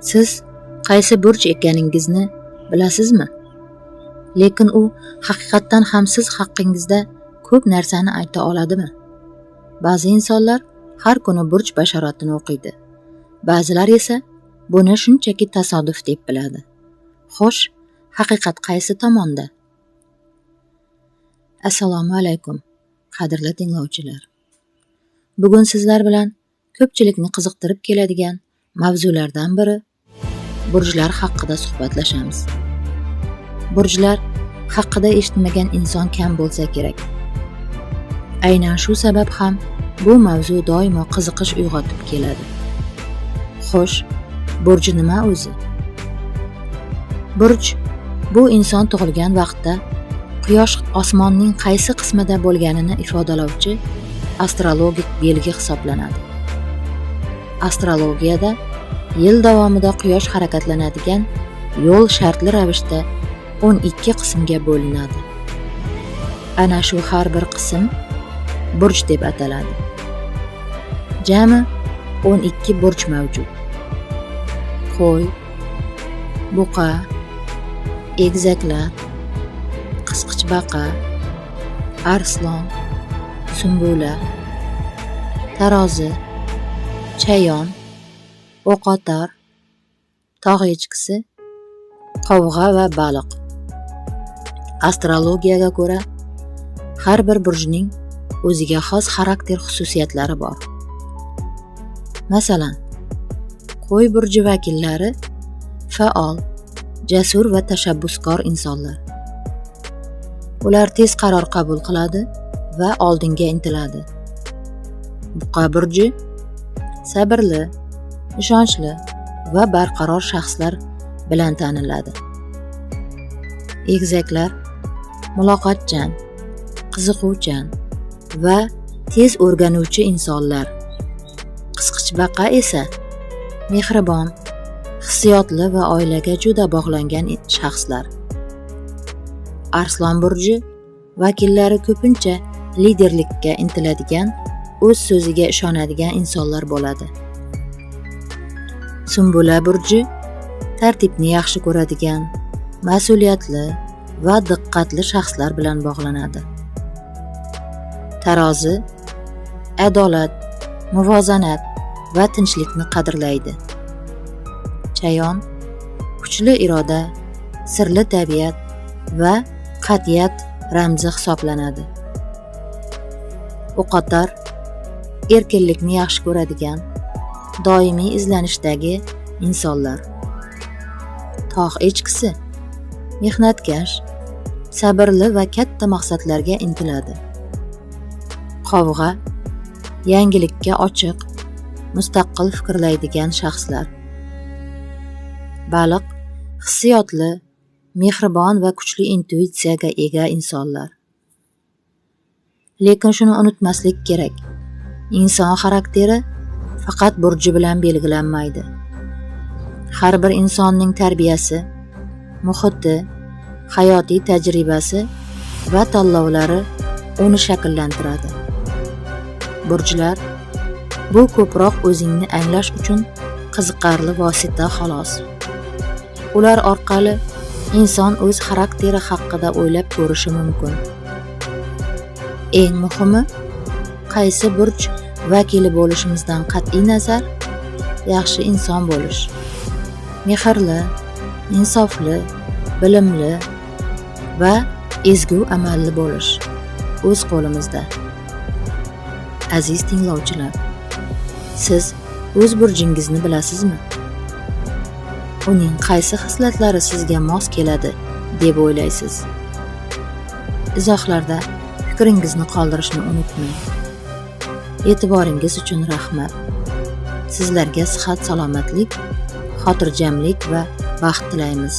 Siz qaysi burch ekaningizni bilasizmi? Lekin u haqiqatdan ham siz haqingizda ko'p narsani ayta oladimi? Ba'zi insonlar har kuni burch bashoratini o'qiydi. Ba'zilar esa buni shunchaki tasodif deb biladi. Xo'sh, haqiqat qaysi tomonda? Assalomu alaykum, qadrli tinglovchilar. Bugun sizlar bilan ko'pchilikni qiziqtirib keladigan mavzulardan biri burjlar haqida suhbatlashamiz. Burjlar haqida eshitmagan inson kam bo'lsa kerak. Aynan shu sabab ham bu mavzu doimo qiziqish uyg'otib keladi. Xo'sh, burj nima o'zi? Burj bu inson tug'ilgan vaqtda Quyosh osmonning qaysi qismida bo'lganini ifodalovchi astrologik belgi hisoblanadi. Astrologiyada yil davomida Quyosh harakatlanadigan yo'l shartli ravishda 12 qismga bo'linadi. Ana shu har bir qism burj deb ataladi. Jami 12 burj mavjud. Qo'y, buqa, egizaklar, qisqichbaqa, arslon, sumbula, tarozi, chayon, o'qotar, tog' echkisi, qovg'a va baliq. Astrologiyaga ko'ra, har bir burjning o'ziga xos xarakter xususiyatlari bor. Masalan, qo'y burji vakillari faol, jasur va tashabbuskor insonlar. Ular tez qaror qabul qiladi va oldinga intiladi. Buqa burji sabrli, ishonchli va barqaror shaxslar bilan taniladi. Egizaklar muloqotchan, qiziquvchan va tez o'rganuvchi insonlar. Qisqichbaqa esa mehribon, hissiyotli va oilaga juda bog'langan shaxslar. Arslon burji vakillari ko'pincha liderlikka intiladigan, o'z so'ziga ishonadigan insonlar bo'ladi. Sumbula burji tartibni yaxshi ko'radigan, mas'uliyatli va diqqatli shaxslar bilan bog'lanadi. Tarozi adolat, muvozanat va tinchlikni qadrlaydi. Chayon kuchli iroda, sirli tabiat va qat'iyat ramzi hisoblanadi. O'qotar erkinlikni yaxshi ko'radigan, doimiy izlanishdagi insonlar. Tog' echkisi mehnatkash, sabrli va katta maqsadlarga intiladi. Qovg'a yangilikka ochiq, mustaqil fikrlaydigan shaxslar. Baliq hissiyotli, mehribon va kuchli intuitsiyaga ega insonlar. Lekin shuni unutmaslik kerak. Inson xarakteri faqat burji bilan belgilanmaydi. Har bir insonning tarbiyasi, muhiti, hayotiy tajribasi va tanlovlari uni shakllantiradi. Burjlar bu ko'proq o'zingni anglash uchun qiziqarli vosita xolos. Ular orqali inson o'z xarakteri haqida o'ylab ko'rishi mumkin. Eng muhimi, qaysi burj vakili bo'lishimizdan qat'iy nazar, yaxshi inson bo'lish. Mehrli, insofli, bilimli va ezgu amalli bo'lish o'z qo'limizda. Aziz tinglovchilar, siz o'z burjingizni bilasizmi? Uning qaysi xislatlari sizga mos keladi deb o'ylaysiz? Izohlarda fikringizni qoldirishni unutmang. E'tiboringiz uchun rahmat. Sizlarga sihat, salomatlik, xotirjamlik va baxt tilaymiz.